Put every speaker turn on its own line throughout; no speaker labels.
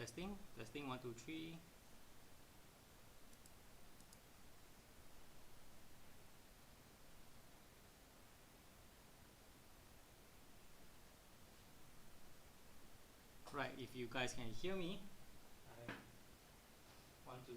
testing. Testing 1 2 3. Right, if you guys can hear me, I want to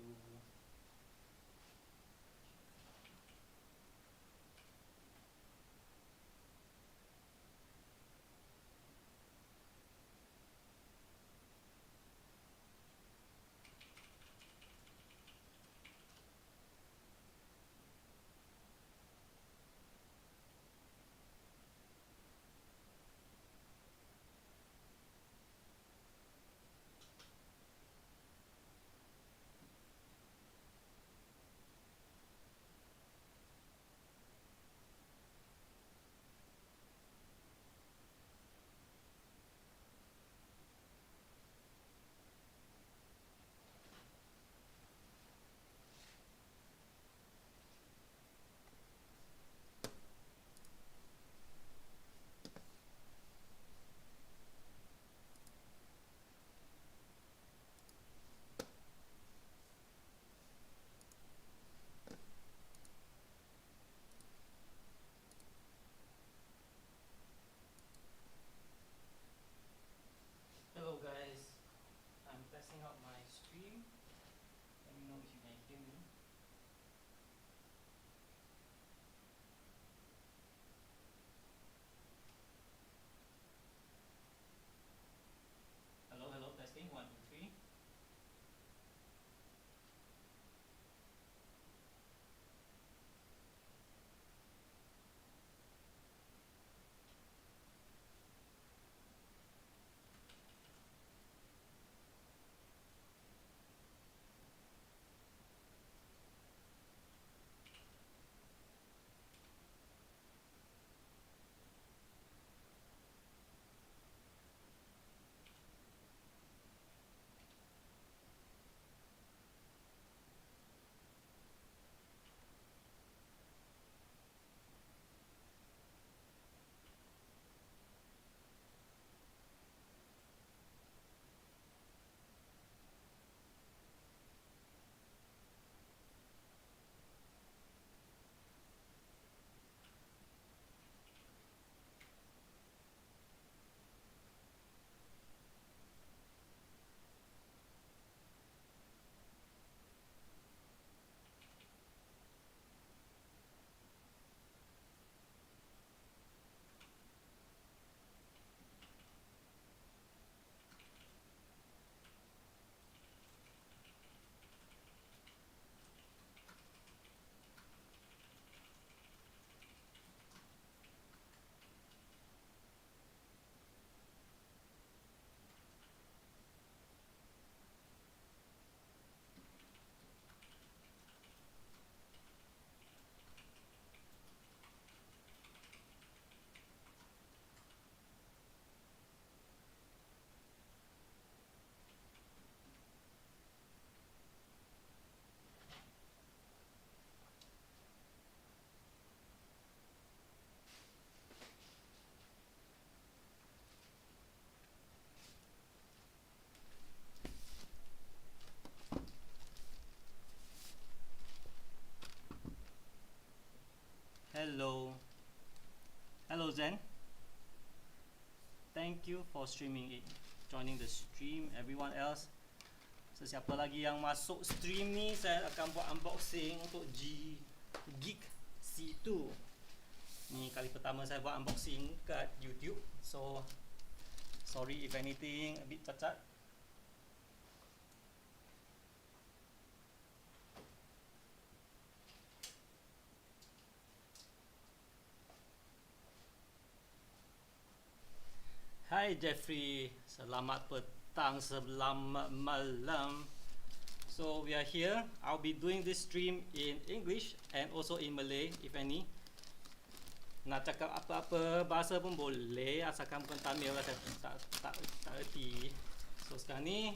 Hello guys, I'm testing out my stream. Let me know if you can hear me. Hello, hello, testing 1 2 3. Hello. Hello Zen. Thank you for streaming it. Joining the stream. Everyone else. Sesiapa lagi yang masuk stream ni, saya akan buat unboxing untuk Geek C2. Ni kali pertama saya buat unboxing kat YouTube. So sorry if anything a bit cacat. Hai Jeffrey, selamat petang, selamat malam. So we are here. I'll be doing this stream in English and also in Malay if any. Nak cakap apa-apa bahasa pun boleh, asalkan bukan Tamil lah, saya tak erti. So sekarang ni,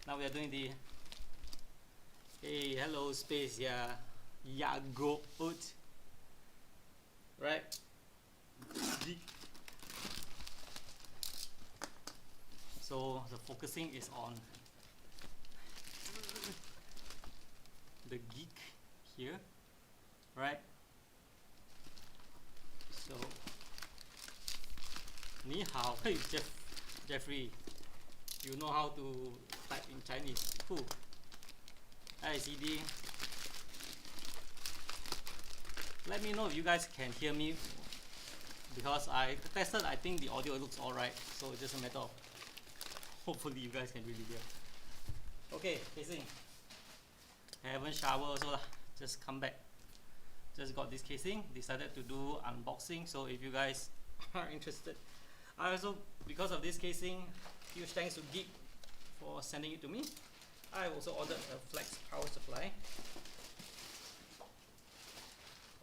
now we are doing the hey, hello space ya, ya go out. Right. So the focusing is on hao. Hey, Jeffrey, you know how to type in Chinese. Cool. Hi, CD. Let me know if you guys can hear me, because I tested. I think the audio looks alright, so it's just a matter of hopefully you guys can really hear. Okay, casing. Haven't showered also lah. Just come back. Just got this casing. Decided to do unboxing. So if you guys are interested, I also, because of this casing, huge thanks to Geek for sending it to me. I also ordered a flex power supply.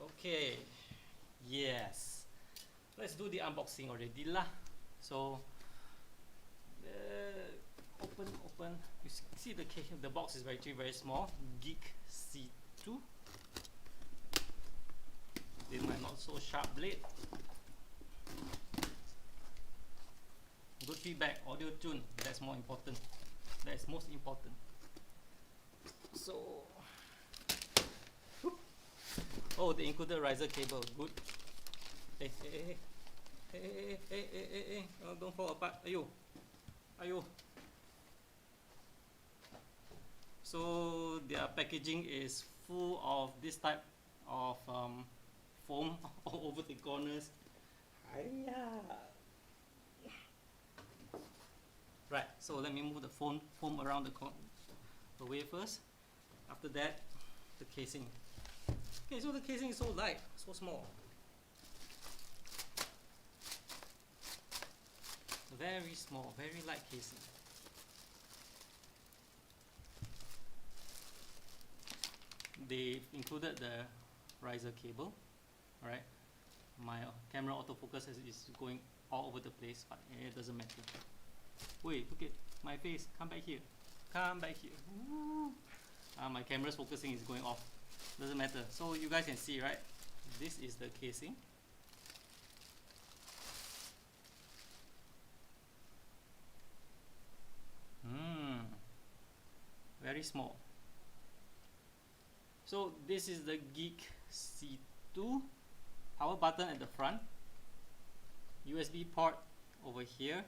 Okay, yes, let's do the unboxing already lah. So open. You see the box is very small. Geek C2 with my not so sharp blade. Good feedback, audio tune. That's more important. That's most important. So, oh, they included riser cable. Good. Hey. Oh, don't fall apart. Ayo. So their packaging is full of this type of foam all over the corners. Right, so let me move the foam around the way first. After that, the casing. Okay, so the casing is so light, so small. Very small, very light casing. They included the riser cable. Alright, my camera autofocus is going all over the place, but it doesn't matter. Wait, look at my face. Come back here. My camera's focusing is going off. Doesn't matter. So you guys can see, right? This is the casing. Very small. So this is the Geek C2. Power button at the front. USB port over here.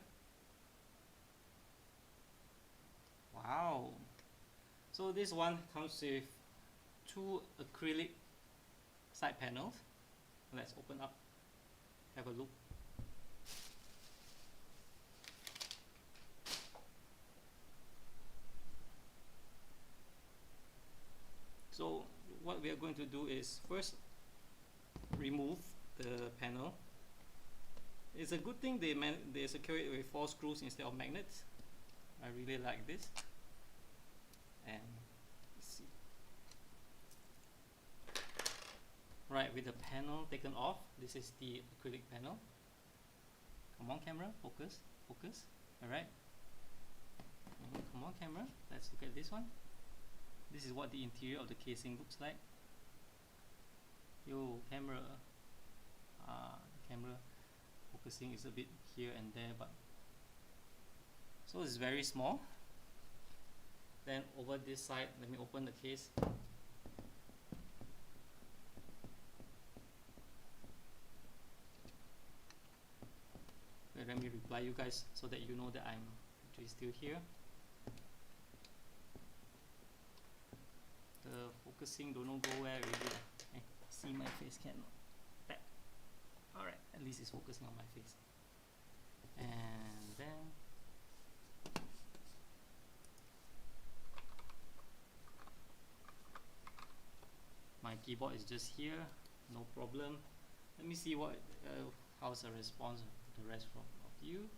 Wow. So this one comes with two acrylic side panels. Let's open up, have a look. So what we are going to do is first remove the panel. It's a good thing they secure it with 4 screws instead of magnets. I really like this. And let's see. Right, with the panel taken off, this is the acrylic panel. Come on camera, focus. Alright. Come on camera, let's look at this one. This is what the interior of the casing looks like. Yo, camera. The camera focusing is a bit here and there, but so it's very small. Then over this side, let me open the case. Let me reply you guys so that you know that I'm actually still here. The focusing don't know go where already. See my face cannot. Back. Alright, at least it's focusing on my face. And then my keyboard is just here, no problem. Let me see what how's the response of the rest of you.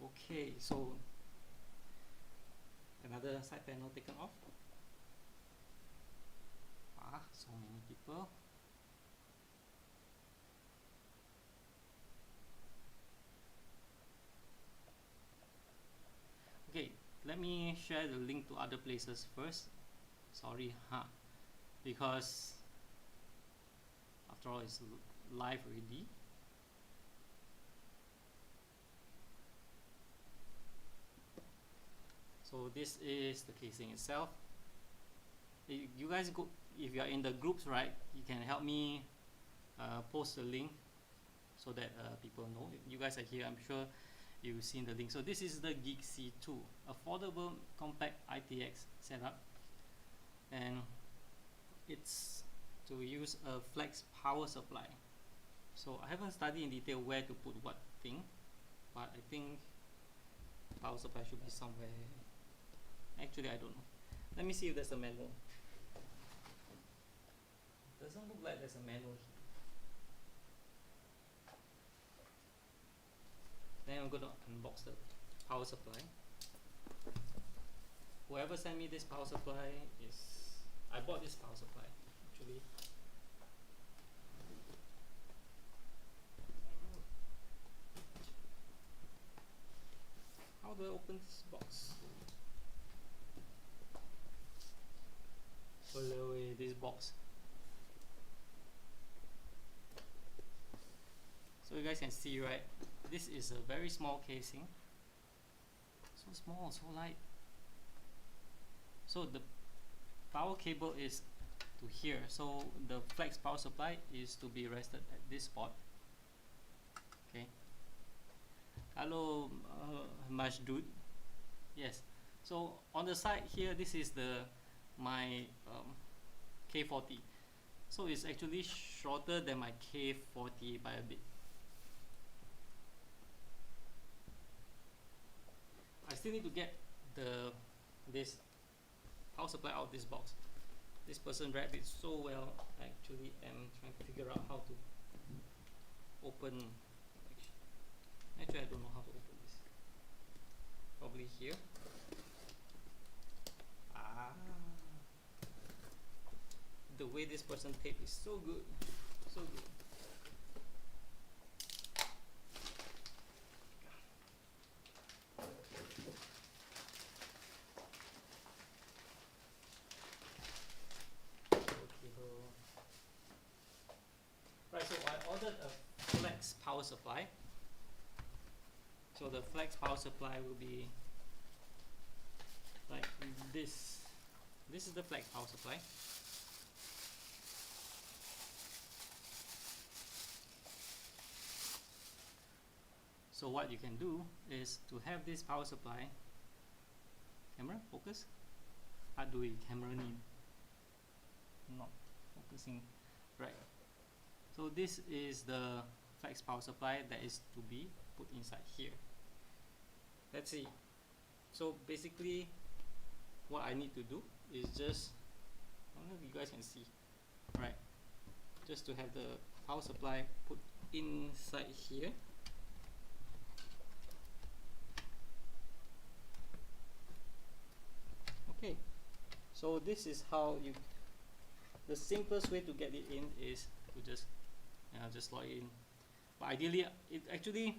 Okay, so another side panel taken off. So many people. Okay, let me share the link to other places first. Sorry, because after all it's live already. So this is the casing itself. You guys go, if you are in the groups, right, you can help me post the link so that people know. If you guys are here, I'm sure you've seen the link. So this is the Geek C2, affordable compact ITX setup, and it's to use a flex power supply. So I haven't studied in detail where to put what thing, but I think power supply should be somewhere. Actually, I don't know. Let me see if there's a manual. Doesn't look like there's a manual here. Then I'm gonna unbox the power supply. Whoever sent me this power supply I bought this power supply actually. How do I open this box? Pull away this box. So you guys can see, right? This is a very small casing. So small, so light. So the power cable is to here. So the flex power supply is to be rested at this spot. Okay. Hello, Majdood. Yes. So on the side here, this is my K40. So it's actually shorter than my K40 by a bit. I still need to get this power supply out of this box. This person wrapped it so well. I actually am trying to figure out how to open. Actually, I don't know how to open this. Probably here. The way this person taped is so good, so good. Right, so I ordered a flex power supply. So the flex power supply will be like this. This is the flex power supply. So what you can do is to have this power supply. Camera, focus. How do we camera need? Not focusing. Right. So this is the flex power supply that is to be put inside here. Let's see. So basically what I need to do is just, I don't know if you guys can see, right, just to have the power supply put inside here. Okay, so this is how the simplest way to get it in is to just slot it in. But ideally, it actually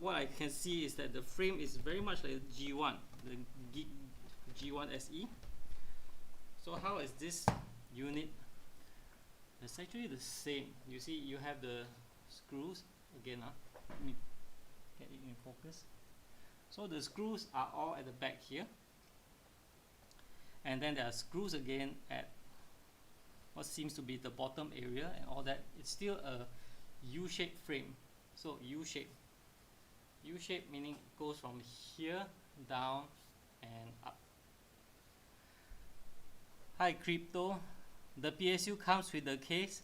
what I can see is that the frame is very much like G1, the Geek G1 SE. So how is this unit? It's actually the same. You see, you have the screws again. Let me get it in focus. So the screws are all at the back here, and then there are screws again at what seems to be the bottom area and all that. It's still a U-shaped frame. So U-shape meaning it goes from here down and up. Hi Crypto, the PSU comes with the case?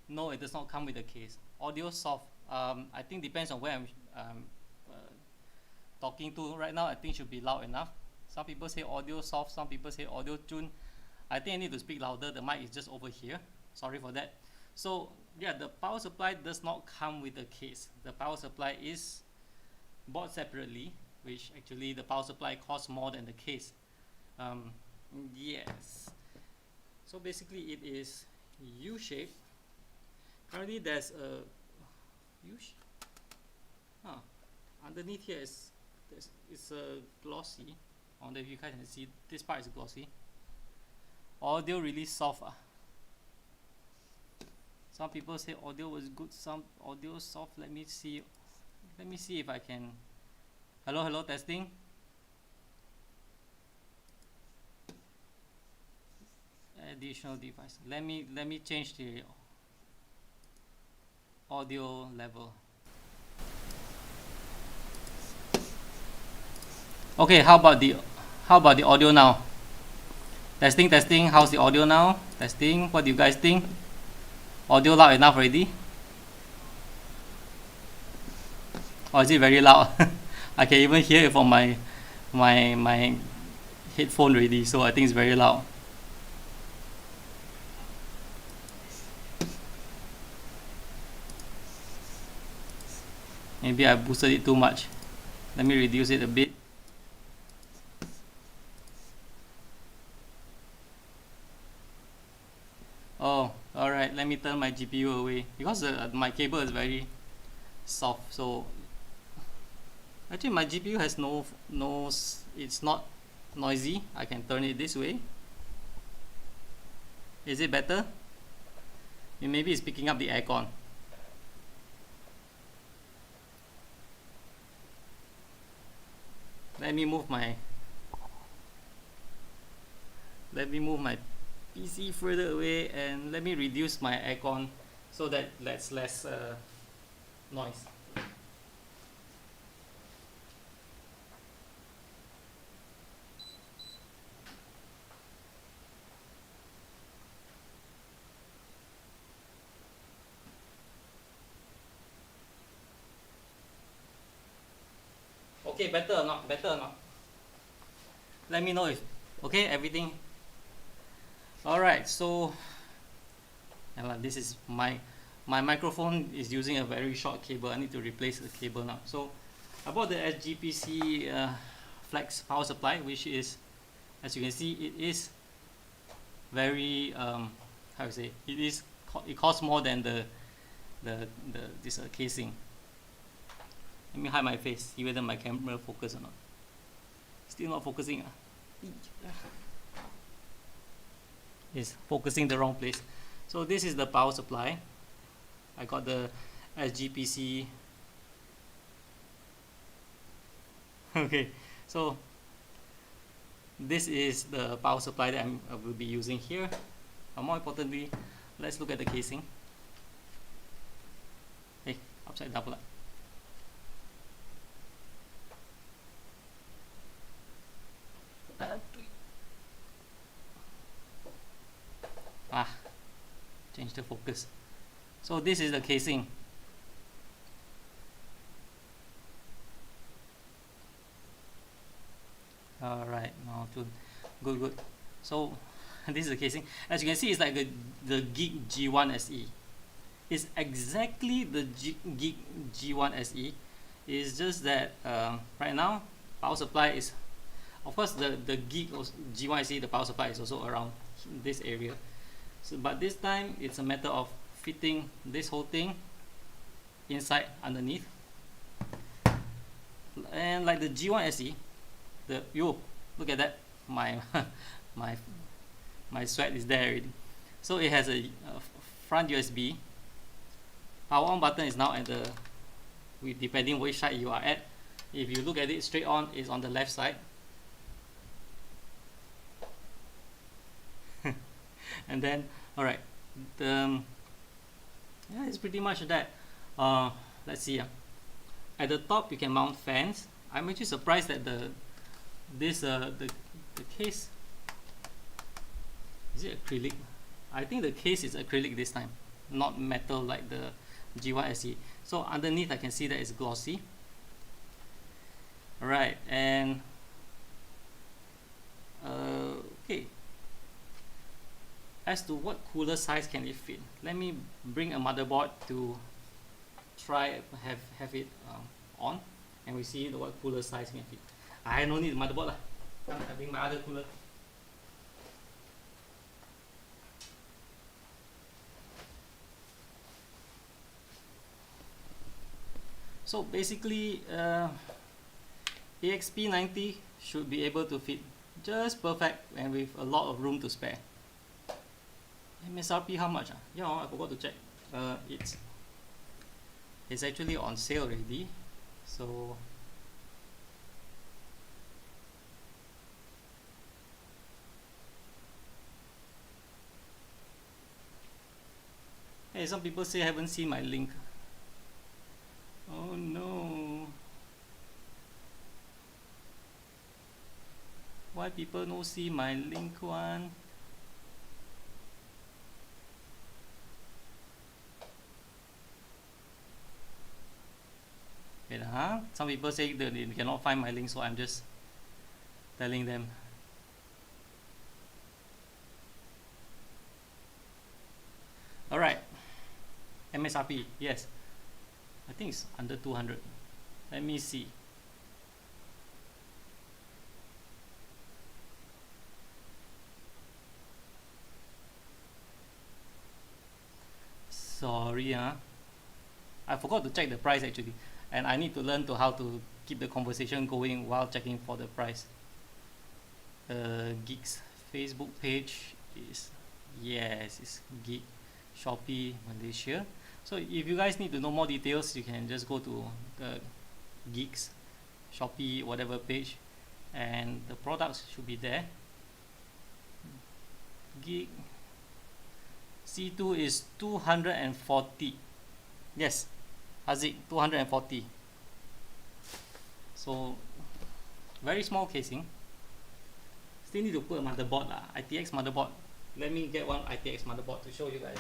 No, it does not come with the case. Audio soft. I think depends on where I'm talking to right now. I think should be loud enough. Some people say audio soft, some people say audio tune. I think I need to speak louder. The mic is just over here. Sorry for that. So yeah, the power supply does not come with a case. The power supply is bought separately, which actually the power supply costs more than the case. Yes. So basically it is U-shaped. Currently there's a underneath here it's a glossy. I wonder if you guys can see this part is glossy. Audio really soft. Some people say audio was good, some audio soft. Let me see if I can. Hello, testing. additional device. Let me change the audio level. Okay, how about the audio now? Testing, testing. How's the audio now? Testing. What do you guys think? Audio loud enough already? Or is it very loud? I can even hear it from my headphone already, so I think it's very loud. Maybe I boosted it too much. Let me reduce it a bit. Oh, alright, let me turn my GPU away because my cable is very soft. So actually my GPU has it's not noisy. I can turn it this way. Is it better? Maybe it's picking up the aircon. Let me move my PC further away, and let me reduce my aircon so that that's less noise. Okay, better or not? Better or not? Let me know if okay, everything. Alright, so this is my microphone is using a very short cable. I need to replace the cable now. So I bought the SGPC flex power supply, which is, as you can see, it is very how to say, it costs more than this casing. Let me hide my face, see whether my camera focus or not. Still not focusing. It's focusing the wrong place. So this is the power supply. I got the SGPC. Okay, so this is the power supply that I will be using here. But more importantly, let's look at the casing. Hey, upside down pula. Change the focus. So this is the casing. Alright, now to good. So this is the casing. As you can see, it's like the Geek G1 SE. It's exactly the Geek G1 SE. It's just that right now power supply is, of course, the Geek G1 SE, the power supply is also around this area. So, but this time it's a matter of fitting this whole thing inside underneath. And like the G1 SE, look at that, my my sweat is there already. So it has a front USB. Power on button is now at the, depending which side you are at. If you look at it straight on, it's on the left side. And then alright, yeah, it's pretty much that. Let's see. At the top you can mount fans. I'm actually surprised that the case, is it acrylic? I think the case is acrylic this time, not metal like the G1 SE. So underneath I can see that it's glossy. Alright, and okay. As to what cooler size can it fit, let me bring a motherboard to try have it on, and we see what cooler size can fit. I don't need the motherboard lah. I bring my other cooler. So basically, EXP90 should be able to fit just perfect and with a lot of room to spare. MSRP how much? Yeah, I forgot to check. It's actually on sale already. So Hey, some people say haven't seen my link. Oh no. Why people no see my link one? Wait, some people say that they cannot find my link, so I'm just telling them. Alright, MSRP, yes, I think it's under 200. Let me see. Sorry, I forgot to check the price actually, and I need to learn how to keep the conversation going while checking for the price. Geek's Facebook page is, yes, it's Geek Shopee Malaysia. So if you guys need to know more details, you can just go to the Geeks Shopee whatever page, and the products should be there. Geek C2 is 240. Yes, Haziq, 240. So very small casing. Still need to put a motherboard lah, ITX motherboard. Let me get one ITX motherboard to show you guys.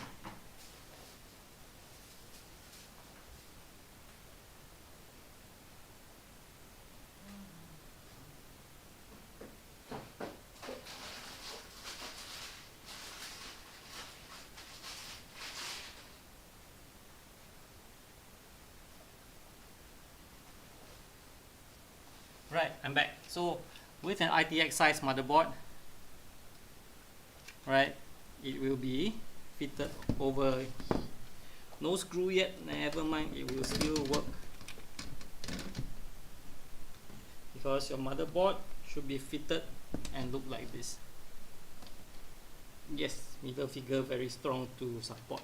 Right, I'm back. So with an ITX size motherboard, right, it will be fitted over. No screw yet, never mind, it will still work, because your motherboard should be fitted and look like this. Yes, middle figure very strong to support.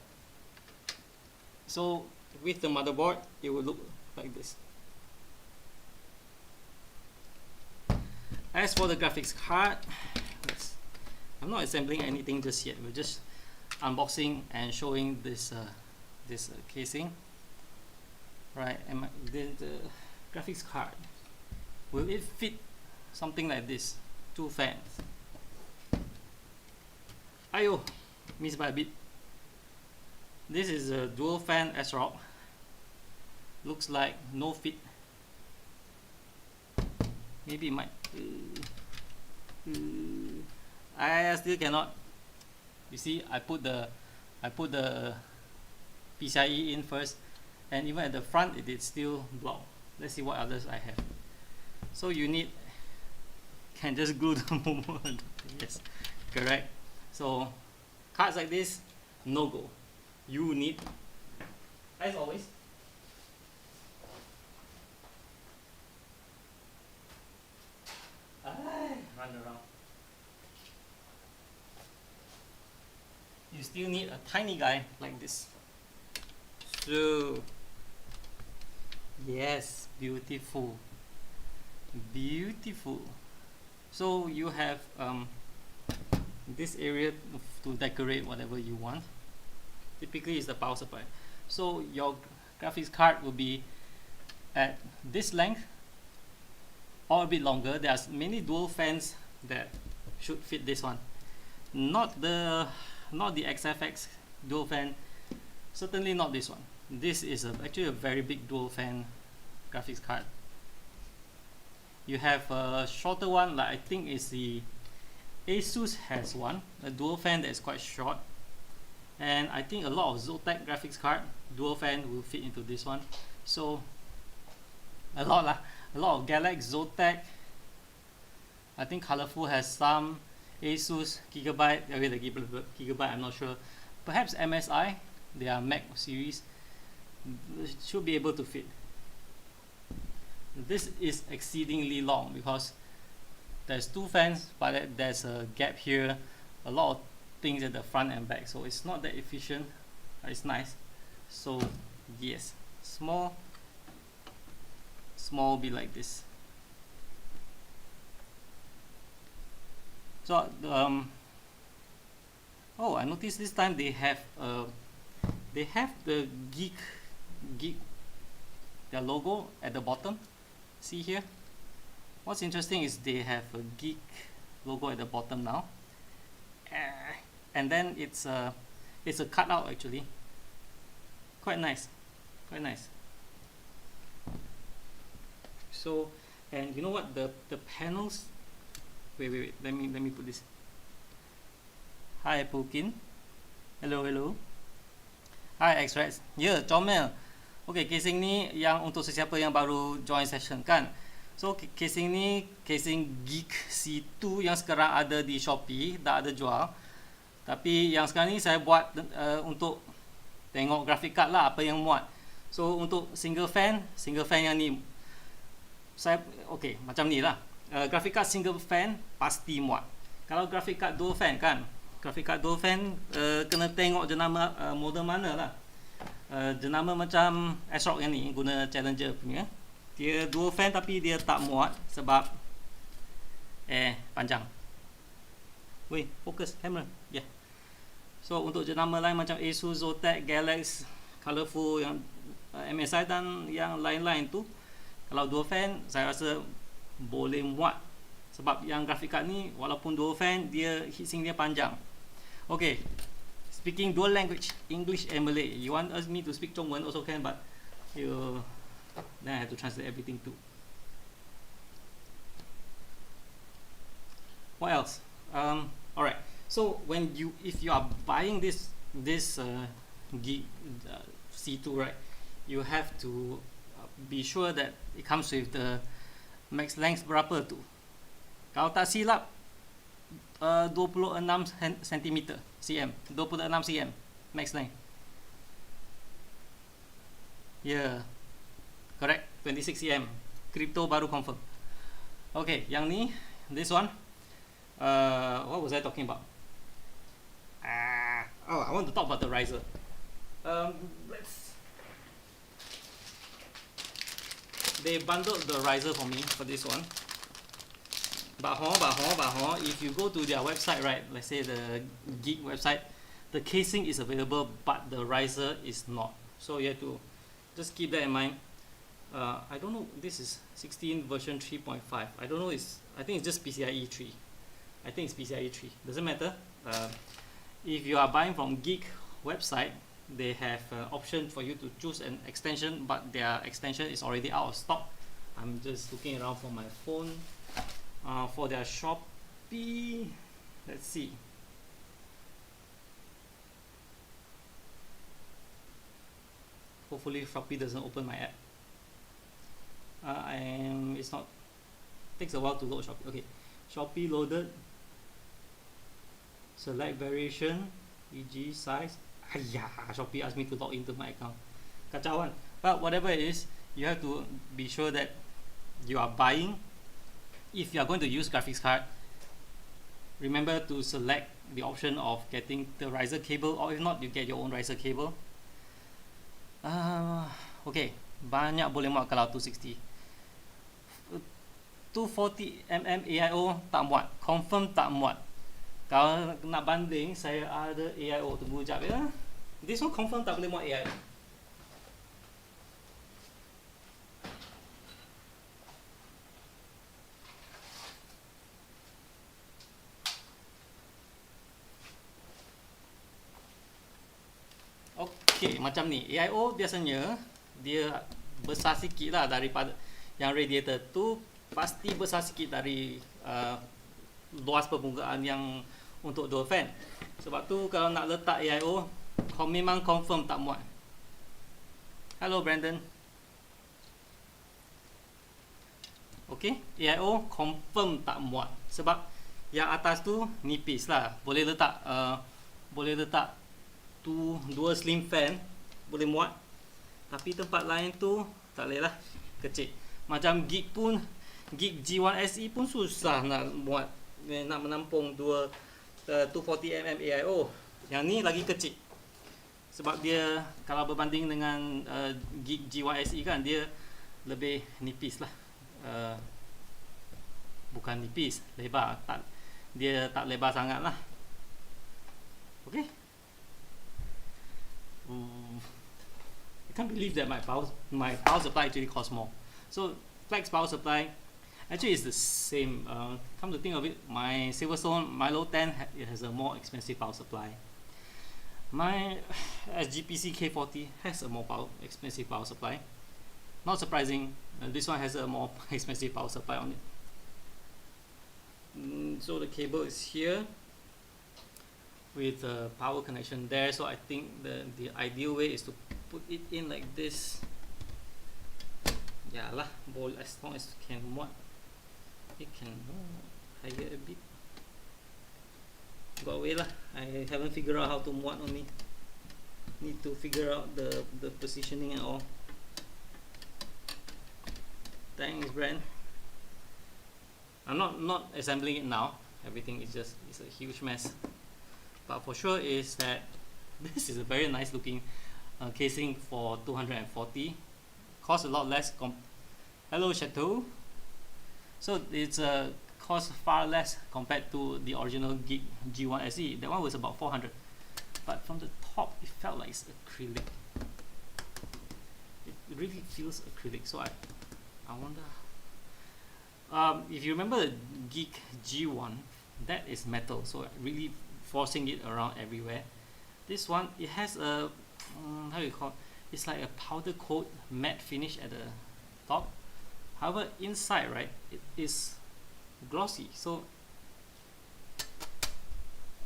So with the motherboard, it will look like this. As for the graphics card, I'm not assembling anything just yet. We're just unboxing and showing this casing. Right, and the graphics card, will it fit something like this? 2 fans. Ayo, missed by a bit. This is a dual fan S-Rock. Looks like no fit. Maybe it might. I still cannot. You see, I put the PCIe in first, and even at the front it is still blocked. Let's see what others I have. So you need, can just glue the motherboard. Yes, correct. So cards like this, no go. You need, as always, run around. You still need a tiny guy like this. So yes, beautiful, beautiful. So you have this area to decorate whatever you want. Typically it's the power supply. So your graphics card will be at this length or a bit longer. There's many dual fans that should fit this one. Not the XFX dual fan. Certainly not this one. This is actually a very big dual fan graphics card. You have a shorter one, like I think is the Asus has one, a dual fan that is quite short. And I think a lot of Zotac graphics card dual fan will fit into this one. So a lot of Galax, Zotac. I think Colorful has some. Asus, Gigabyte, the Gigabyte I'm not sure. Perhaps MSI, their Mac series, should be able to fit. This is exceedingly long because there's 2 fans, but there's a gap here, a lot of things at the front and back, so it's not that efficient. It's nice. So yes, small be like this. So oh, I noticed this time they have a they have the Geek their logo at the bottom. See here. What's interesting is they have a Geek logo at the bottom now, and then it's a cutout actually. Quite nice, quite nice. So, and you know what, the panels. Wait. Let me put this. Hi Pukin. Hello. Hi X-Rex. Ya, comel. Okay, casing ni yang untuk sesiapa yang baru join session kan. So casing ni casing Geek C2 yang sekarang ada di Shopee, dah ada jual. Tapi yang sekarang ni saya buat untuk tengok graphic card lah apa yang muat. So untuk single fan yang ni saya okay macam ni lah. Graphic card single fan pasti muat. Kalau graphic card dual fan kan, graphic card dual fan kena tengok jenama model mana lah. Jenama macam ASRock yang ni guna Challenger punya. Dia dual fan tapi dia tak muat sebab panjang. Weh, fokus kamera. Yeah. So untuk jenama lain macam Asus, Zotac, Galax, Colorful, yang MSI dan yang lain-lain tu, kalau dual fan saya rasa boleh muat sebab yang graphic card ni walaupun dual fan dia heatsink dia panjang. Okay, speaking dual language, English and Malay. You want us me to speak Zhongwen also can, but then I have to translate everything too. What else? Alright. So if you are buying this Geek C2, right, you have to be sure that it comes with the max length berapa tu. Kalau tak silap 26 cm 26 cm max length. Yeah, correct, 26 cm. Crypto baru confirm. Okay, yang ni, this one, what was I talking about? I want to talk about the riser. They bundled the riser for me for this one. But if you go to their website, right, let's say the Geek website, the casing is available, but the riser is not. So you have to just keep that in mind. I don't know, this is 16 version 3.5. I don't know, I think it's just PCIe 3. I think it's PCIe 3. Doesn't matter. If you are buying from Geek website, they have an option for you to choose an extension, but their extension is already out of stock. I'm just looking around for my phone. For their Shopee, let's see. Hopefully Shopee doesn't open my app. It's not, takes a while to load Shopee. Okay, Shopee loaded. Select variation, e.g. size. Shopee asked me to log into my account. Kacauan. But whatever it is, you have to be sure that you are buying. If you are going to use graphics card, remember to select the option of getting the riser cable, or if not, you get your own riser cable. Okay, banyak boleh muat kalau 260. 240mm AIO tak muat, confirm tak muat. Kalau nak banding, saya ada AIO, tunggu sekejap ya. This one confirm tak boleh muat AIO. Okay, macam ni. AIO biasanya dia besar sikit lah daripada yang radiator tu, pasti besar sikit dari luas permukaan yang untuk dual fan. Sebab tu kalau nak letak AIO, memang confirm tak muat. Hello Brandon. Okay, AIO confirm tak muat sebab yang atas tu nipis lah. Boleh letak dua slim fan boleh muat, tapi tempat lain tu tak boleh lah, kecil. Macam Geek pun, Geek G1 SE pun susah nak muat, nak menampung 240mm AIO. Yang ni lagi kecil sebab dia kalau berbanding dengan Geek G1 SE kan, dia lebih nipis lah. Bukan nipis, lebar. Dia tak lebar sangat lah. Okay. I can't believe that my power supply actually costs more. So flex power supply actually is the same. Come to think of it, my Silverstone Milo 10 it has a more expensive power supply. My SGPC K40 has a more expensive power supply. Not surprising, this one has a more expensive power supply on it. So the cable is here with a power connection there, so I think the ideal way is to put it in like this. Yeah lah, as long as it can it can higher a bit. Got away lah, I haven't figured out how to mod only. Need to figure out the positioning and all. Thanks, Brand. I'm not assembling it now. Everything is a huge mess. But for sure is that this is a very nice looking casing for 240. Costs a lot less. Hello, Chateau. So it's cost far less compared to the original Geek G1 SE. That one was about 400. But from the top, it felt like it's acrylic. It really feels acrylic. So I wonder. If you remember the Geek G1, that is metal. So really forcing it around everywhere. This one, it has a how do you call it? It's like a powder coat matte finish at the top. However, inside, right, it is glossy. So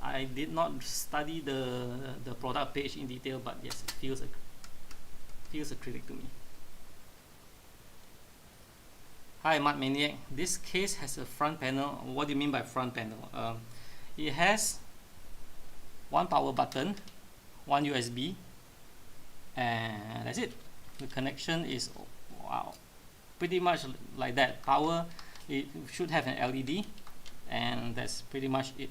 I did not study the product page in detail, but yes, it feels acrylic to me. Hi, Mud Maniac. This case has a front panel. What do you mean by front panel? It has one power button, one USB, and that's it. The connection is, wow, pretty much like that. Power, it should have an LED, and that's pretty much it.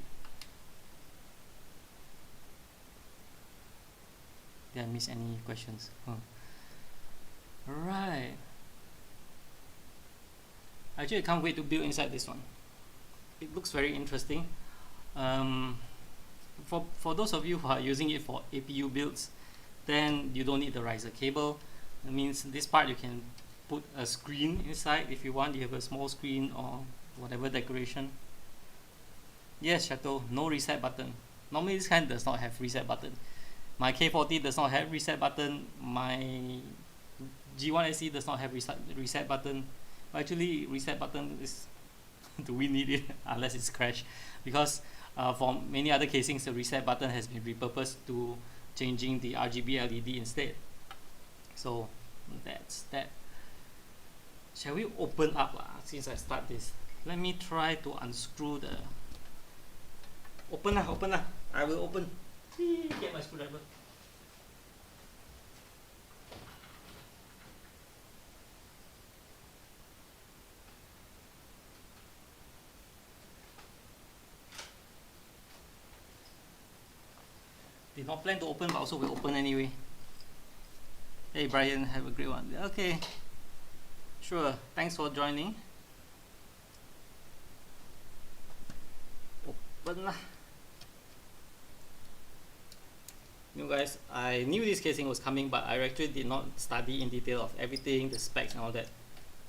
Did I miss any questions? Right. Actually, I can't wait to build inside this one. It looks very interesting. For those of you who are using it for APU builds, then you don't need the riser cable. That means this part you can put a screen inside if you want. You have a small screen or whatever decoration. Yes, Chateau, no reset button. Normally this kind does not have reset button. My K40 does not have reset button. My G1 SE does not have reset button. Actually, reset button is do we need it unless it's crashed? Because for many other casings, the reset button has been repurposed to changing the RGB LED instead. So that's that. Shall we open up since I start this? Let me try to unscrew the. Open lah. I will open. Get my screwdriver. Did not plan to open, but also will open anyway. Hey Brian, have a great one. Okay, sure. Thanks for joining. Open lah. You guys, I knew this casing was coming, but I actually did not study in detail of everything, the specs and all that.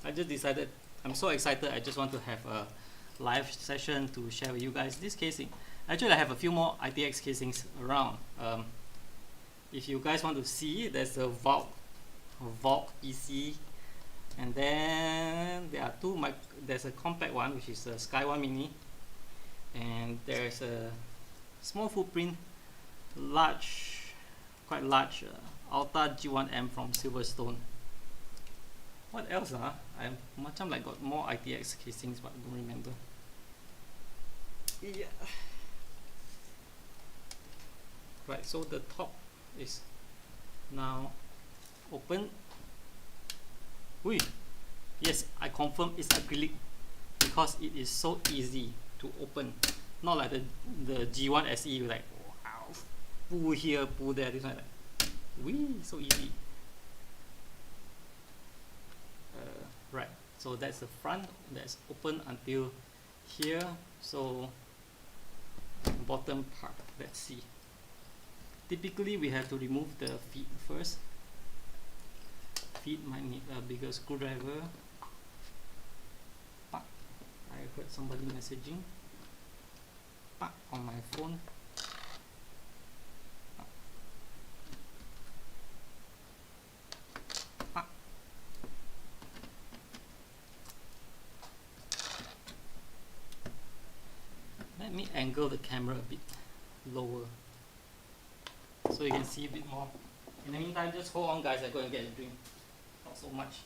I just decided, I'm so excited, I just want to have a live session to share with you guys this casing. Actually, I have a few more ITX casings around. If you guys want to see, there's a Valk PC, and then there are there's a compact one, which is a Sky One Mini, and there's a small footprint, quite large Alta G1M from Silverstone. What else? I macam like got more ITX casings, but I don't remember. Yeah. Right, so the top is now open. Ui, yes, I confirm it's acrylic because it is so easy to open. Not like the G1 SE, like wow, pull here, pull there. This one like, wee, so easy. Right, so that's the front. That's open until here. So bottom part, let's see. typically we have to remove the feet first. Feet might need a bigger screwdriver. I heard somebody messaging on my phone. Let me angle the camera a bit lower so you can see a bit more. In the meantime, just hold on guys, I go and get a drink. Not so much.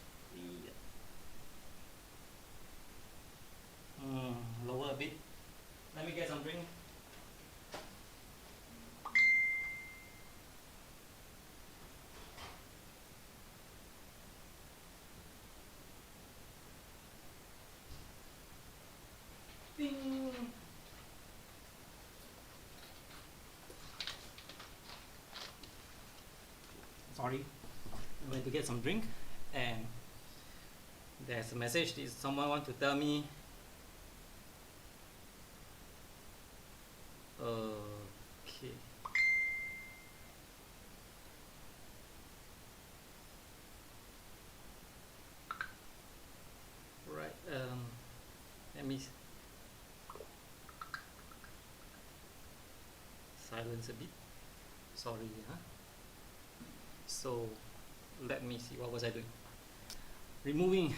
Lower a bit. Let me get some drink. Ding. Sorry, I went to get some drink and there's a message. Someone want to tell me okay. Right, let me silence a bit. Sorry, huh? So let me see, what was I doing? Removing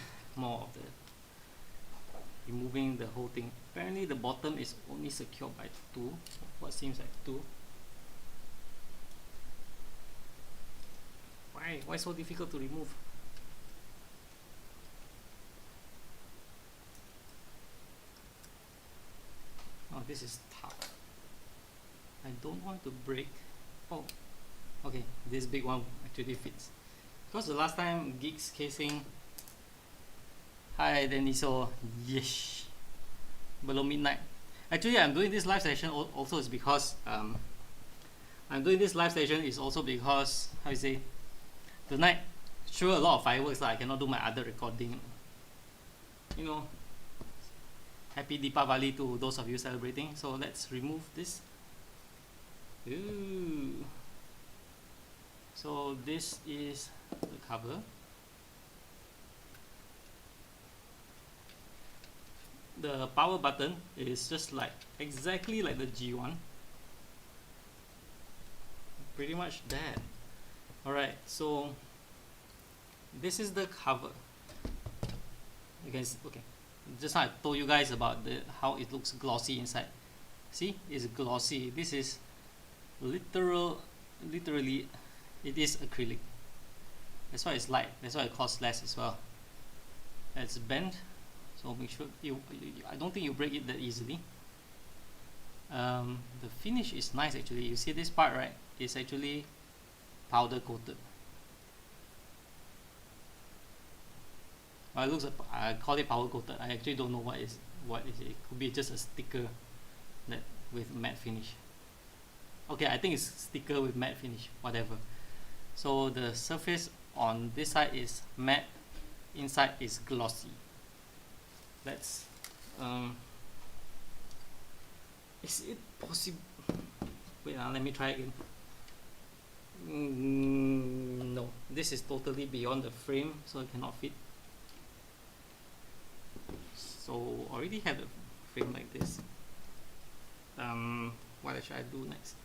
the whole thing. Apparently the bottom is only secured by 2, what seems like 2. Why so difficult to remove? Oh, this is tough. I don't want to break. Oh, okay, this big one actually fits. Because the last time Geek's casing. Hi Deniso, yes. Below midnight. Actually, I'm doing this live session also is because I'm doing this live session is also because, how you say, tonight sure a lot of fireworks I cannot do my other recording. You know, happy Deepavali to those of you celebrating. So let's remove this. Ooh. So this is the cover. The power button is just like exactly like the G1. Pretty much that. Alright, so this is the cover. You can see, okay. Just now I told you guys about how it looks glossy inside. See, it's glossy. This is literally it is acrylic. That's why it's light. That's why it costs less as well. It's bent, so make sure I don't think you break it that easily. The finish is nice actually. You see this part, right? It's actually powder coated. Well, it looks like, I call it powder coated. I actually don't know what is it. It could be just a sticker that with matte finish. Okay, I think it's sticker with matte finish, whatever. So the surface on this side is matte, inside is glossy. Let's is it possible? Wait, let me try again. No, this is totally beyond the frame, so it cannot fit. So already have a frame like this. What should I do next?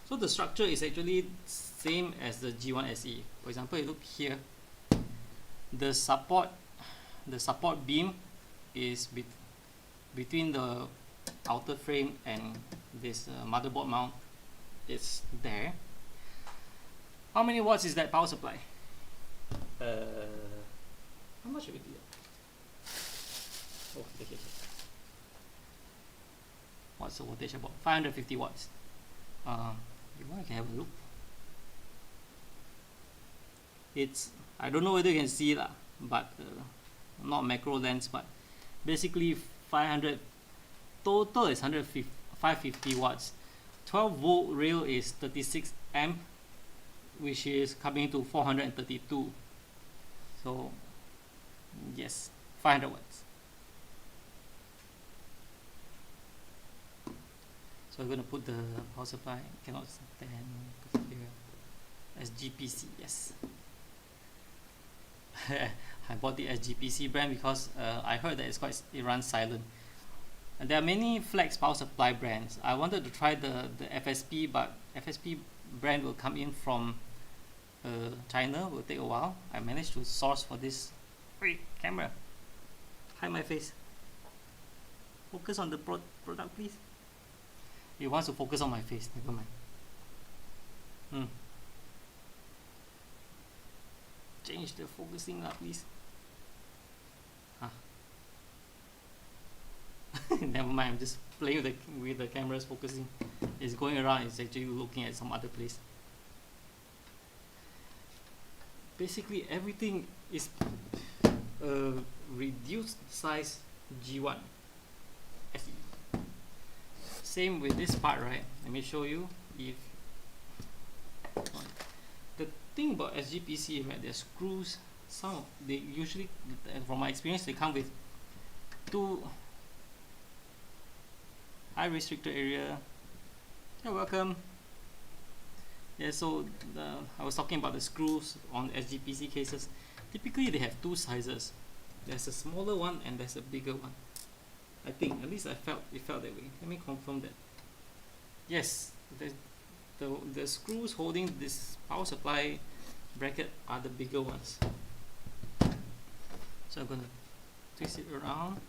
So the structure is actually same as the G1 SE. For example, you look here, the support beam is between the outer frame and this motherboard mount. It's there. How many watts is that power supply? How much should we do that? Oh, okay. What's the voltage about? 550 watts. You want to have a look. It's, I don't know whether you can see it, but not macro lens, but basically 500 total is 550 watts. 12 volt rail is 36 amp, which is coming to 432. So yes, 500 watts. So we're going to put the power supply, cannot stand, put it here as GPC, yes. I bought the SGPC brand because I heard that it runs silent. And there are many flex power supply brands. I wanted to try the FSP, but FSP brand will come in from China, will take a while. I managed to source for this. Wait, camera, hide my face. Focus on the product, please. It wants to focus on my face, never mind. Change the focusing up, please. Never mind, I'm just playing with the camera's focusing. It's going around, it's actually looking at some other place. Basically everything is reduced size G1 SE. Same with this part, right? Let me show you. If the thing about SGPC, right, their screws, they usually, from my experience, they come with two. Hi, restricted area. You're welcome. Yeah, so I was talking about the screws on SGPC cases. Typically, they have two sizes. There's a smaller one and there's a bigger one. I think, at least it felt that way. Let me confirm that. Yes, the screws holding this power supply bracket are the bigger ones. So I'm gonna twist it around.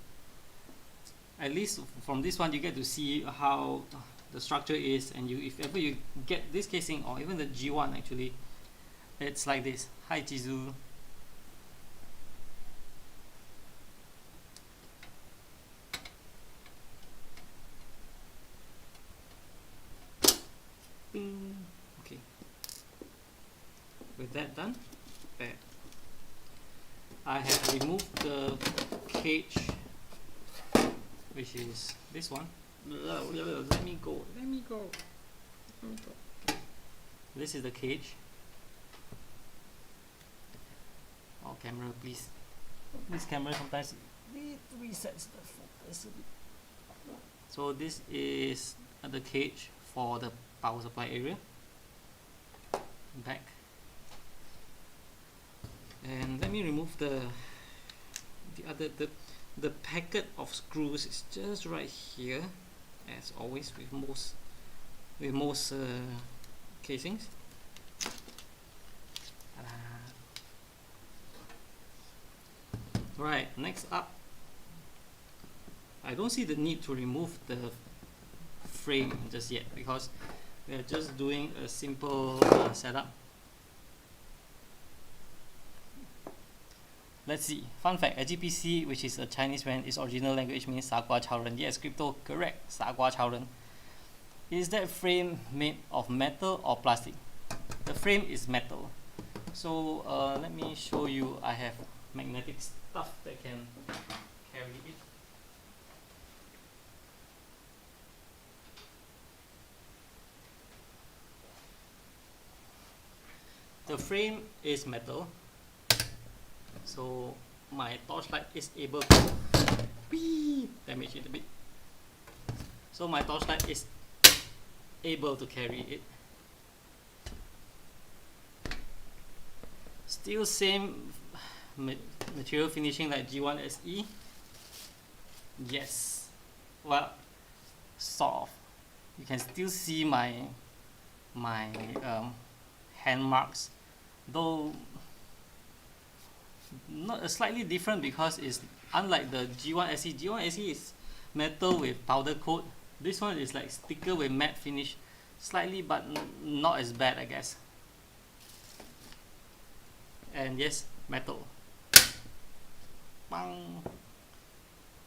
At least from this one you get to see how the structure is, and if ever you get this casing, or even the G1 actually, it's like this. Hi Jizu. Bing. Okay. With that done, there. I have removed the cage, which is this one. Let me go. This is the cage. Oh, camera, please. This camera sometimes it resets the focus a bit. So this is the cage for the power supply area. Back. And let me remove the packet of screws is just right here, as always with most casings. Right, next up, I don't see the need to remove the frame just yet because we are just doing a simple setup. Let's see. Fun fact, SGPC, which is a Chinese brand, its original language means 傻瓜超人. Yes, crypto, correct. 傻瓜超人. Is that frame made of metal or plastic? The frame is metal. So let me show you. I have magnetic stuff that can carry it. The frame is metal. So my torchlight is able to damage it a bit. So my torchlight is able to carry it. Still same material finishing like G1 SE. Yes. Well, sort of. You can still see my hand marks, though not slightly different because it's unlike the G1 SE. G1 SE is metal with powder coat. This one is like sticker with matte finish, slightly, but not as bad, I guess. And yes, metal. Bang.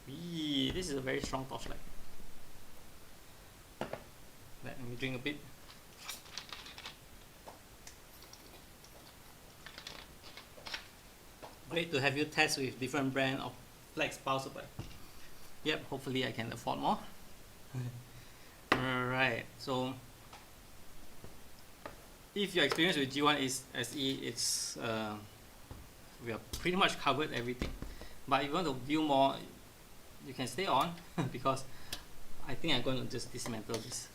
This is a very strong torchlight. Let me drink a bit. Great to have you test with different brand of flex power supply. Yep, hopefully I can afford more. Alright, so if your experience with G1 is SE, it's we have pretty much covered everything. But if you want to view more, you can stay on because I think I'm going to just dismantle this.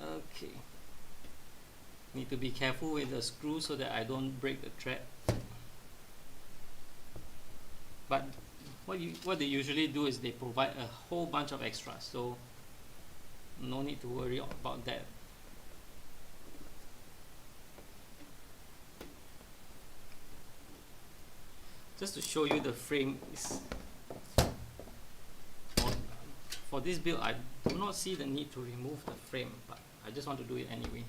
Okay. Need to be careful with the screw so that I don't break the thread. But what they usually do is they provide a whole bunch of extras, so no need to worry about that. Just to show you the frame is for this build, I do not see the need to remove the frame, but I just want to do it anyway.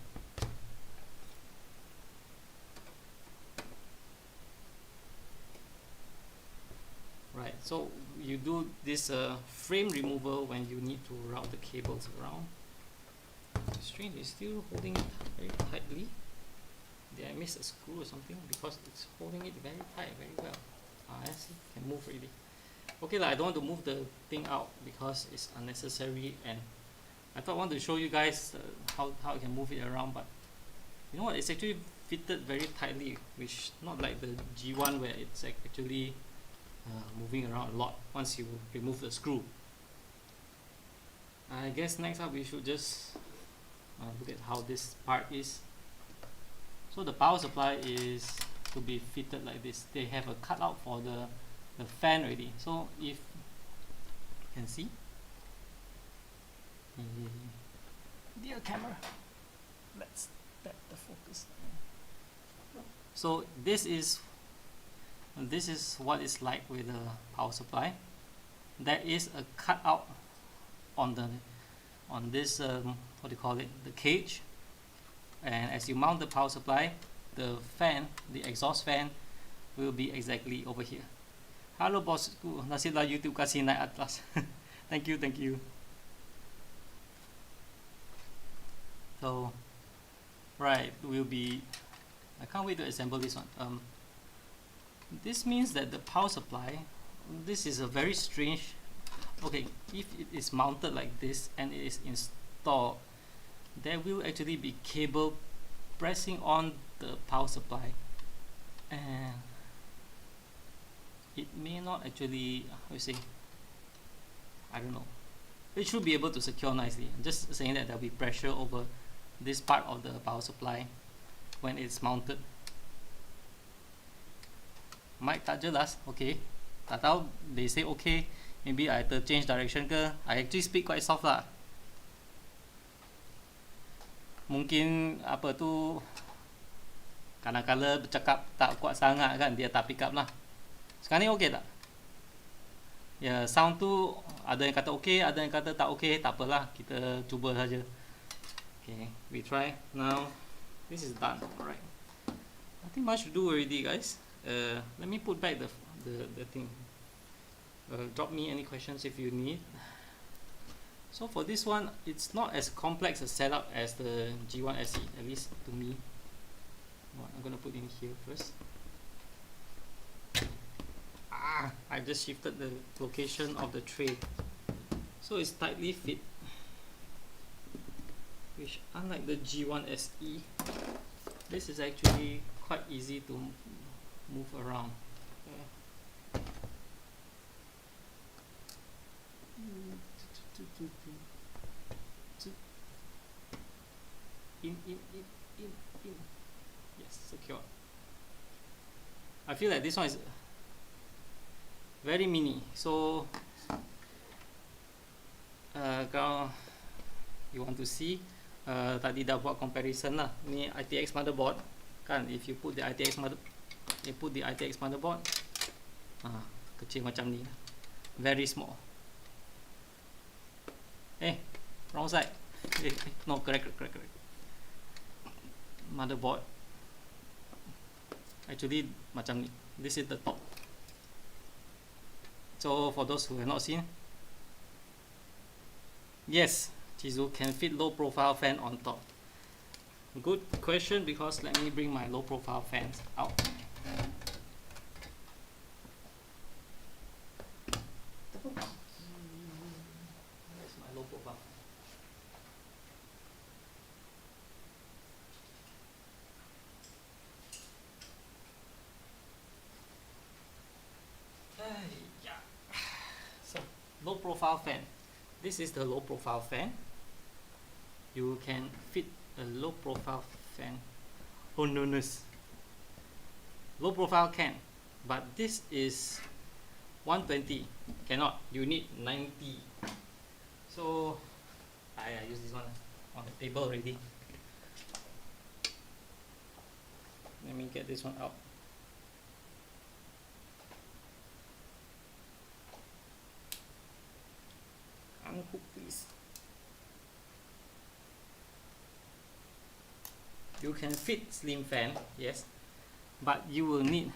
Right, so you do this frame removal when you need to route the cables around. The string is still holding it very tightly. Did I miss a screw or something? Because it's holding it very tight, very well. I see, can move really. Okay, I don't want to move the thing out because it's unnecessary, and I thought I want to show you guys how I can move it around, but you know what, it's actually fitted very tightly, which not like the G1 where it's actually moving around a lot once you remove the screw. I guess next up we should just look at how this part is. So the power supply is to be fitted like this. They have a cutout for the fan already. So if you can see, dear camera, let's tap the focus. So this is what it's like with the power supply. There is a cutout on this what do you call it, the cage, and as you mount the power supply, the fan, the exhaust fan, will be exactly over here. Halo bosku, nasiblah YouTube kasih naik atas. Thank you. So right, I can't wait to assemble this one. This means that the power supply, this is a very strange, okay, if it is mounted like this and it is installed, there will actually be cable pressing on the power supply, and it may not actually, how you say, I don't know, it should be able to secure nicely. I'm just saying that there will be pressure over this part of the power supply when it's mounted. Mic tak jelas, okay, tak tahu, they say okay, maybe I have to change direction ke. I actually speak quite soft lah. Mungkin apa tu, kadang-kadang bercakap tak kuat sangat kan, dia tak pick up lah. Sekarang ni okay tak? Ya, sound tu ada yang kata okay, ada yang kata tak okay, tak apalah, kita cuba saja. Okay, we try. Now this is done. Alright, nothing much to do already, guys. Let me put back the thing. Drop me any questions if you need. So for this one, it's not as complex a setup as the G1 SE, at least to me. I'm gonna put in here first. I just shifted the location of the tray, so it's tightly fit, which unlike the G1 SE, this is actually quite easy to move around. In. Yes, secure. I feel like this one is very mini, so kalau you want to see, tadi dah buat comparison lah. Ni ITX motherboard kan, if you put the ITX motherboard, kecil macam ni, very small. Wrong side. No, correct. Motherboard actually macam ni. This is the top. So for those who have not seen, yes, Chizu can fit low profile fan on top. Good question, because let me bring my low profile fans out. Where's my low profile? profile fan. This is the low profile fan. You can fit a low profile fan. Oh no, low profile can, but this is 120. Cannot. You need 90. So I use this one on the table already. Let me get this one out. Unhook please. You can fit slim fan, yes, but you will need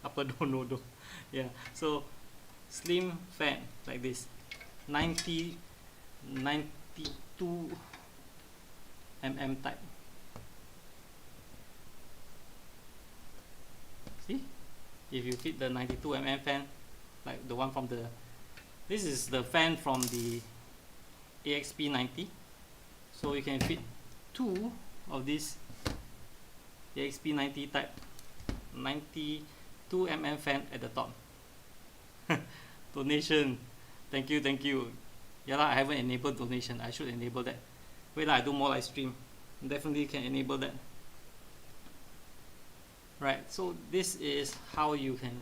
upper no. Yeah, so slim fan like this, 92 mm type. See, if you fit the 92 mm fan, like the one from the, this is the fan from the AXP90, so you can fit 2 of this AXP90 type 92 mm fan at the top. Donation, thank you. Yeah lah, I haven't enabled donation. I should enable that. Wait lah, I do more live stream. Definitely can enable that. Right, so this is how you can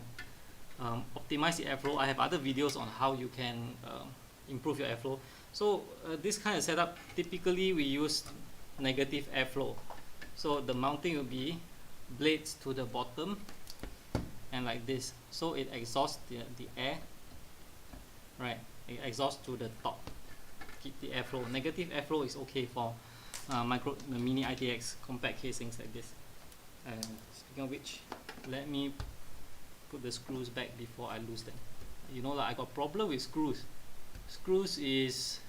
optimize the airflow. I have other videos on how you can improve your airflow. So this kind of setup, typically we use negative airflow. So the mounting will be blades to the bottom and like this, so it exhausts the air. Right, it exhausts to the top, keep the airflow. Negative airflow is okay for the mini ITX compact casings like this. And speaking of which, let me put the screws back before I lose them. You know, like I got problem with screws. Screws is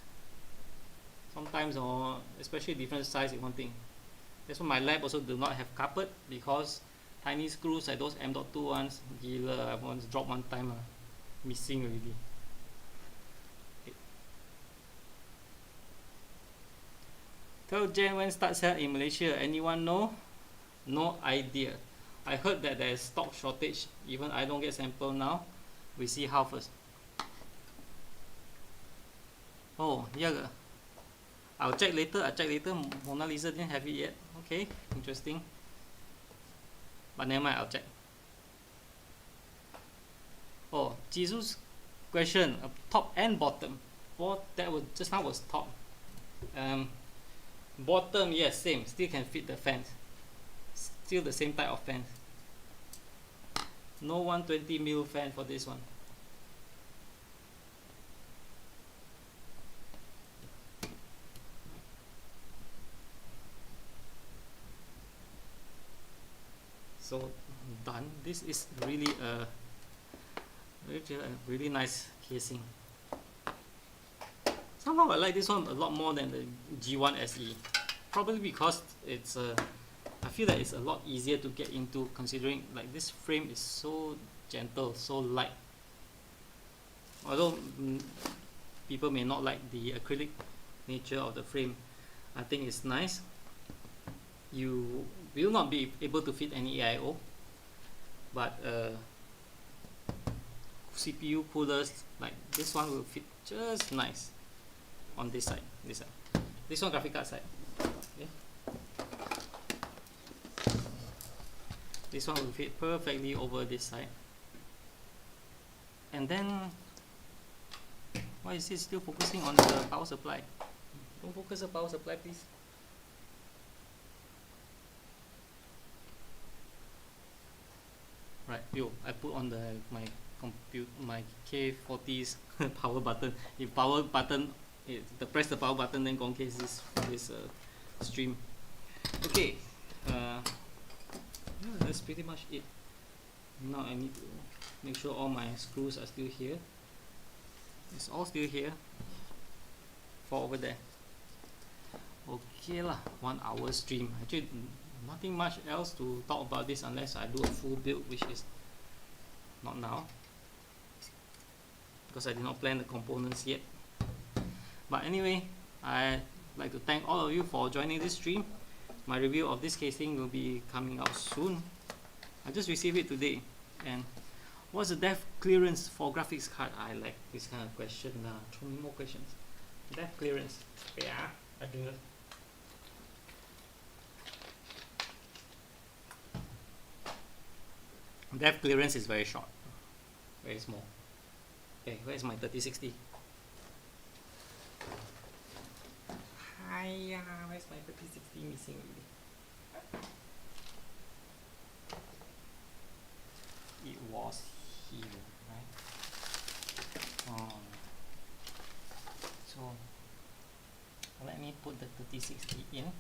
sometimes, or especially different size, is one thing. That's why my lab also do not have carpet, because tiny screws like those M.2 ones, gila, I once dropped one time, missing already. Okay. Tell Jen when start sell in Malaysia. Anyone know? No idea. I heard that there is stock shortage. Even I don't get sample now. We see how first. Oh, yeah. I'll check later. Mona Lisa didn't have it yet. Okay, interesting. But never mind, I'll check. Oh, Jesus' question, top and bottom. That was just now was top. Bottom, yes, same. Still can fit the fans. Still the same type of fans. No 120mm fan for this one. So done. This is really a really nice casing. Somehow I like this one a lot more than the G1 SE. Probably because it's I feel that it's a lot easier to get into, considering like this frame is so gentle, so light. Although people may not like the acrylic nature of the frame, I think it's nice. You will not be able to fit any AIO, but CPU coolers like this one will fit just nice on this side. This one graphic card side. Okay. This one will fit perfectly over this side. And then, why is it still focusing on the power supply? Don't focus the power supply, please. Right, I put on my K40's power button. If power button, press the power button, then gone case this stream. Okay, yeah, that's pretty much it. Now I need to make sure all my screws are still here. It's all still here. 4 over there. Okay lah, 1 hour stream. Actually, nothing much else to talk about this unless I do a full build, which is not now, because I did not plan the components yet. But anyway, I'd like to thank all of you for joining this stream. my review of this casing will be coming out soon. I just received it today. And what's the depth clearance for graphics card? I like this kind of question. Throw me more questions. Depth clearance. Yeah, I think that. Depth clearance is very short, very small. Okay, where's my 3060? Hiya, where's my 3060 missing already? It was here, right? Oh. So let me put the 3060 in.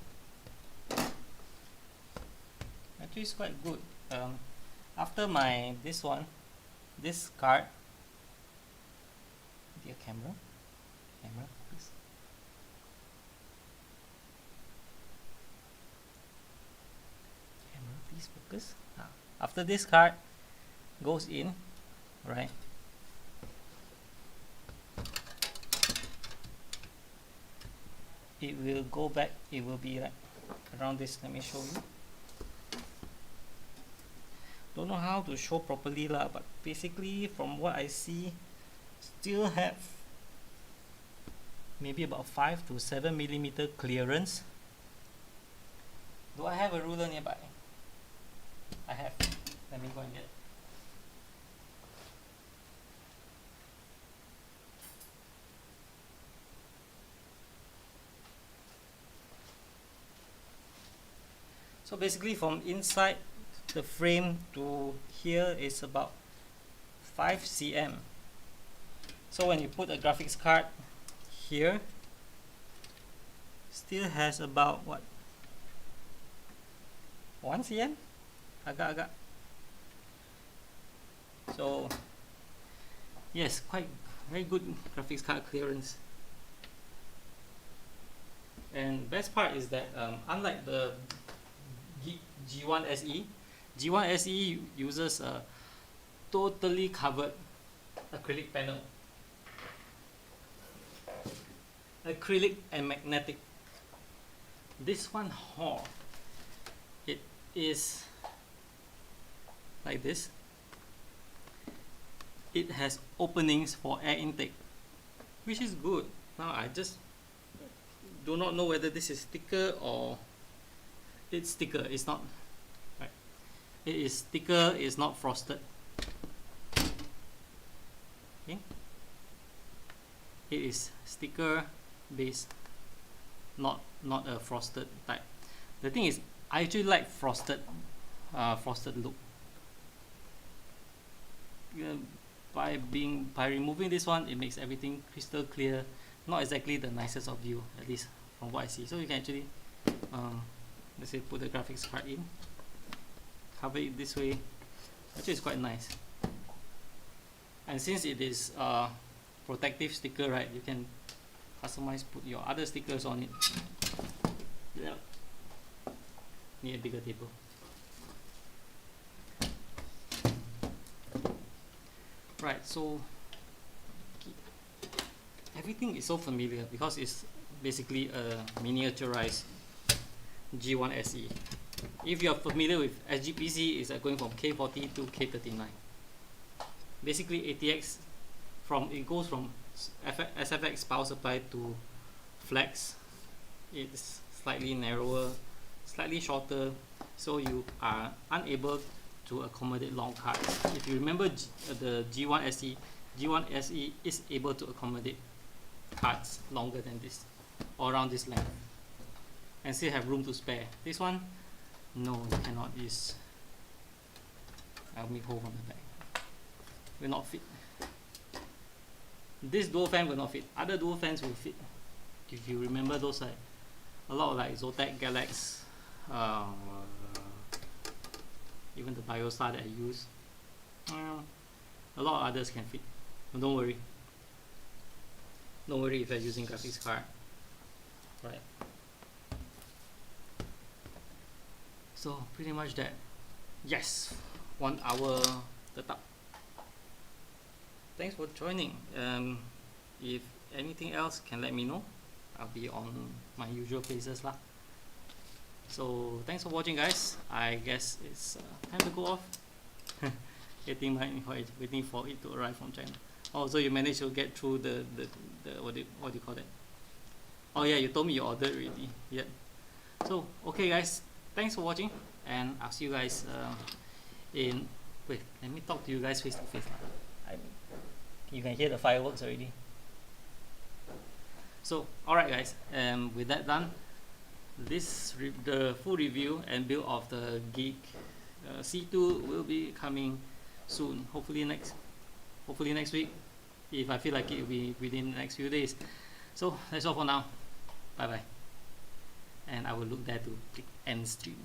Actually, it's quite good. After this card, dear camera, please. Camera, please focus. After this card goes in, right? It will go back. It will be like around this. Let me show you. Don't know how to show properly lah, but basically from what I see, still have maybe about 5 to 7 millimeter clearance. Do I have a ruler nearby? I have. Let me go and get it. So basically from inside the frame to here is about 5 cm. So when you put a graphics card here, still has about what, 1 cm? Agak-agak. So yes, quite very good graphics card clearance. And best part is that unlike the Geek G1 SE, G1 SE uses a totally covered acrylic panel. Acrylic and magnetic. This one, it is like this. It has openings for air intake, which is good. Now I just do not know whether this is sticker or it's sticker. It's not. Right. It is sticker. It's not frosted. Okay. It is sticker based, not a frosted type. The thing is, I actually like frosted look. By removing this one, it makes everything crystal clear. Not exactly the nicest of view, at least from what I see. So you can actually, let's say, put the graphics card in, cover it this way. Actually, it's quite nice. And since it is protective sticker, right, you can customize, put your other stickers on it. Yeah. Need a bigger table. Right, so everything is so familiar because it's basically a miniaturized G1 SE. If you are familiar with SGPC, it's going from K40 to K39. Basically ATX, it goes from SFX power supply to flex. It's slightly narrower, slightly shorter, so you are unable to accommodate long cards. If you remember the G1 SE, G1 SE is able to accommodate cards longer than this, or around this length, and still have room to spare. This one, no, you cannot use. I'll make hole on the back. Will not fit. This dual fan will not fit. Other dual fans will fit. If you remember those, like a lot of like Zotac, Galax, even the Biostar that I use, a lot of others can fit. But don't worry. Don't worry if you're using graphics card. Right. So pretty much that. Yes, 1 hour tetap. Thanks for joining. If anything else, can let me know. I'll be on my usual places lah. So thanks for watching, guys. I guess it's time to go off. Waiting for it to arrive from China. Oh, so you managed to get through the what do you call that? Oh yeah, you told me you ordered already. Yeah. So okay, guys, thanks for watching, and I'll see you guys in. Wait, let me talk to you guys face to face. You can hear the fireworks already. So alright, guys, with that done, the full review and build of the Geek C2 will be coming soon. Hopefully next week. If I feel like it will be within the next few days. So that's all for now. Bye bye. And I will look there to click end stream.